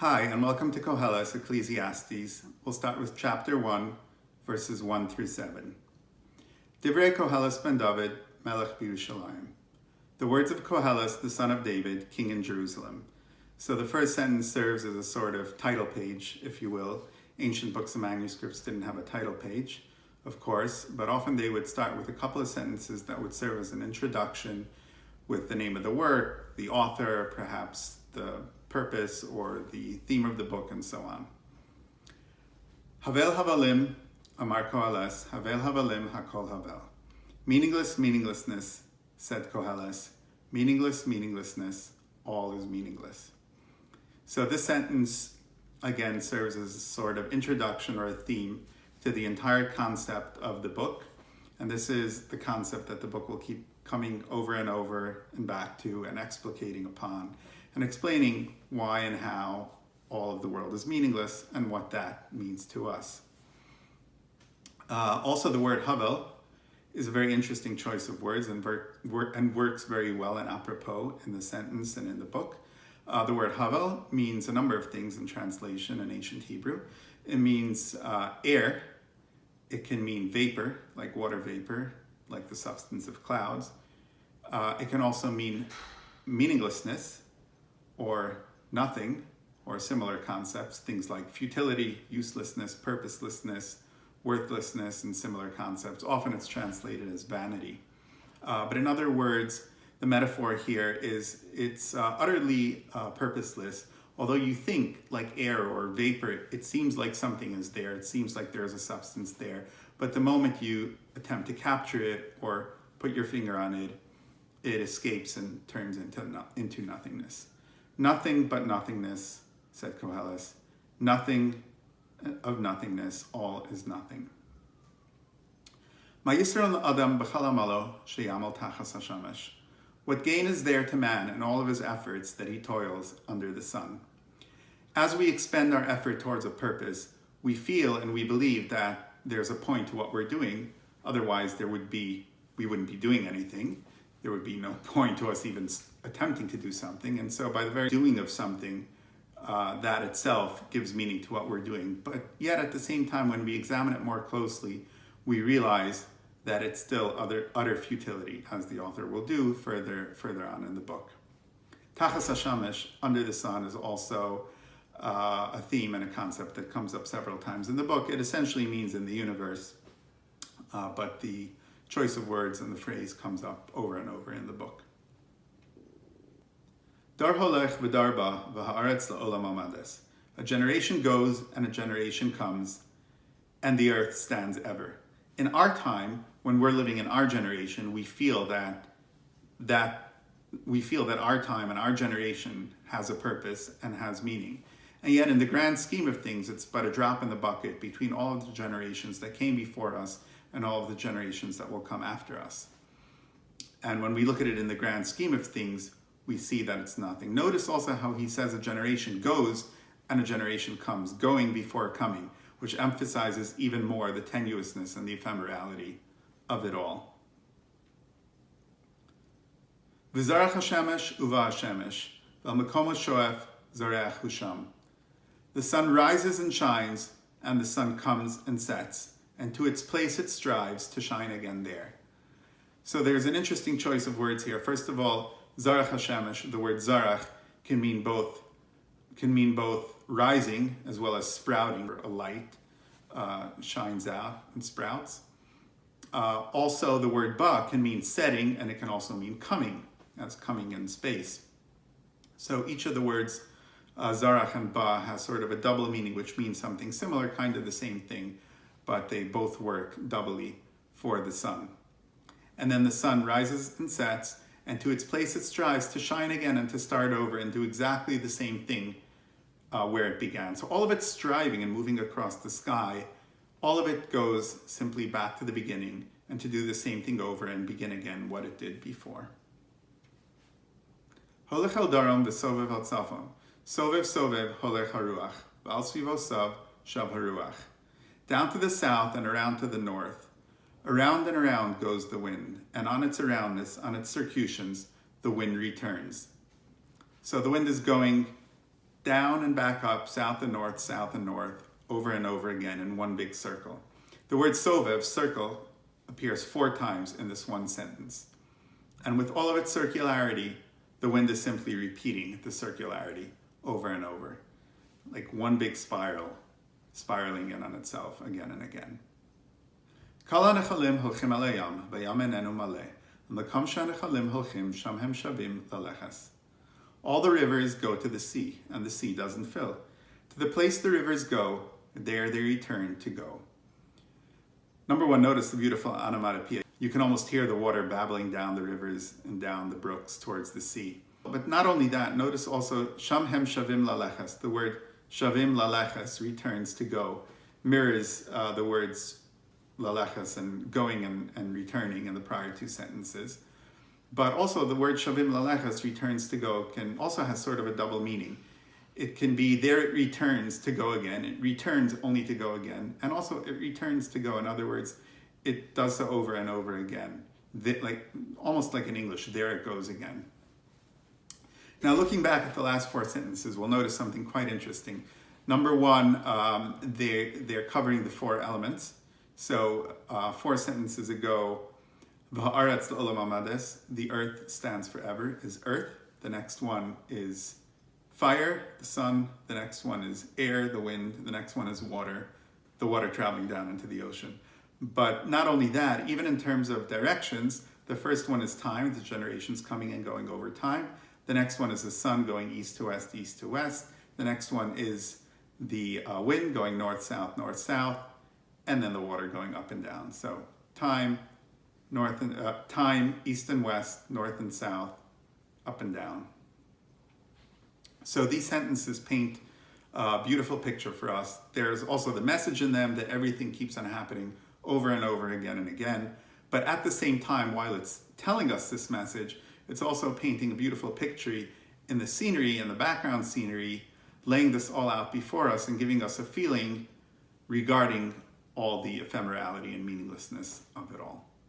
Hi, and welcome to Kohelet, Ecclesiastes. We'll start with chapter 1, verses 1 through 7. Divrei Kohelet ben David, Melech B'Yerushalayim. The words of Kohelet, the son of David, king in Jerusalem. So the first sentence serves as a sort of title page, if you will. Ancient books and manuscripts didn't have a title page, of course, but often they would start with a couple of sentences that would serve as an introduction with the name of the work, the author, perhaps the purpose or the theme of the book, and so on. Havel havalim, amar Kohelet, havel havalim hakol havel. Meaningless, meaninglessness, said Kohelet. Meaningless, meaninglessness, all is meaningless. So this sentence, again, serves as a sort of introduction or a theme to the entire concept of the book. And this is the concept that the book will keep coming over and over and back to and explicating upon and explaining why and how all of the world is meaningless and what that means to us. Also, the word havel is a very interesting choice of words and works very well and apropos in the sentence and in the book. The word havel means a number of things in translation in ancient Hebrew. It means air. It can mean vapor, like water vapor, like the substance of clouds. It can also mean meaninglessness or nothing, or similar concepts, things like futility, uselessness, purposelessness, worthlessness, and similar concepts. Often it's translated as vanity. But in other words, the metaphor here is it's utterly purposeless. Although you think like air or vapor, it seems like something is there. It seems like there's a substance there. But the moment you attempt to capture it or put your finger on it, it escapes and turns into nothingness. Nothing but nothingness, said Kohelet. Nothing of nothingness, all is nothing. What gain is there to man in all of his efforts that he toils under the sun? As we expend our effort towards a purpose, we feel and we believe that there's a point to what we're doing. Otherwise, we wouldn't be doing anything. There would be no point to us even attempting to do something. And so by the very doing of something, that itself gives meaning to what we're doing. But yet at the same time, when we examine it more closely, we realize that it's still utter futility, as the author will do further on in the book. Tachas hashamesh, under the sun, is also a theme and a concept that comes up several times in the book. It essentially means in the universe, but the choice of words and the phrase comes up over and over in the book. Dar holech v'darba v'haaretz la'olam amades. A generation goes and a generation comes, and the earth stands ever. In our time, when we're living in our generation, we feel that our time and our generation has a purpose and has meaning. And yet in the grand scheme of things, it's but a drop in the bucket between all of the generations that came before us and all of the generations that will come after us. And when we look at it in the grand scheme of things, we see that it's nothing. Notice also how he says a generation goes and a generation comes, going before coming, which emphasizes even more the tenuousness and the ephemerality of it all. V'zarach hashemesh uva hashemesh, v'al shoef zareach husham. The sun rises and shines, and the sun comes and sets, and to its place it strives to shine again there. So there's an interesting choice of words here. First of all, zarach hashemesh, the word zarach can mean both rising as well as sprouting. A light shines out and sprouts. Also, the word ba can mean setting, and it can also mean coming, as coming in space. So each of the words zarach and ba has sort of a double meaning, which means something similar, kind of the same thing, but they both work doubly for the sun. And then the sun rises and sets, and to its place it strives to shine again and to start over and do exactly the same thing where it began. So all of its striving and moving across the sky, all of it goes simply back to the beginning and to do the same thing over and begin again what it did before. Holech el darom v'sovev al tzafon. Sovev sovev holech haruach. V'al svivosav shav haruach. Down to the south and around to the north. Around and around goes the wind, and on its aroundness, on its circuitions, the wind returns. So the wind is going down and back up, south and north, over and over again in one big circle. The word sovev, circle, appears 4 times in this one sentence. And with all of its circularity, the wind is simply repeating the circularity over and over, like one big spiral, spiraling in on itself again and again. Kol hanechalim holchim al hayam, vayam einenu maleh, v'makom shehanechalim holchim sham hem shavim lalechas. All the rivers go to the sea, and the sea doesn't fill. To the place the rivers go, there they return to go. Number 1, notice the beautiful onomatopoeia. You can almost hear the water babbling down the rivers and down the brooks towards the sea. But not only that, notice also sham hem shavim lalechas. The word shavim lalechas, returns to go, mirrors the words lalechas and going and returning in the prior 2 sentences. But also the word shavim lalechas, returns to go, can also has sort of a double meaning. It can be there it returns to go again, it returns only to go again, and also it returns to go. In other words, it does so over and over again, almost like in English, there it goes again. Now looking back at the last 4 sentences, we'll notice something quite interesting. Number 1, they're covering the 4 elements. So 4 sentences ago, V'ha'aretz l'olam amades, the earth stands forever, is earth. The next one is fire, the sun. The next one is air, the wind. The next one is water, the water traveling down into the ocean. But not only that, even in terms of directions, the first one is time, the generations coming and going over time. The next one is the sun going east to west, east to west. The next one is the wind going north, south, and then the water going up and down. So time, east and west, north and south, up and down. So these sentences paint a beautiful picture for us. There's also the message in them that everything keeps on happening over and over again and again. But at the same time, while it's telling us this message, it's also painting a beautiful picture in the scenery, in the background scenery, laying this all out before us and giving us a feeling regarding all the ephemerality and meaninglessness of it all.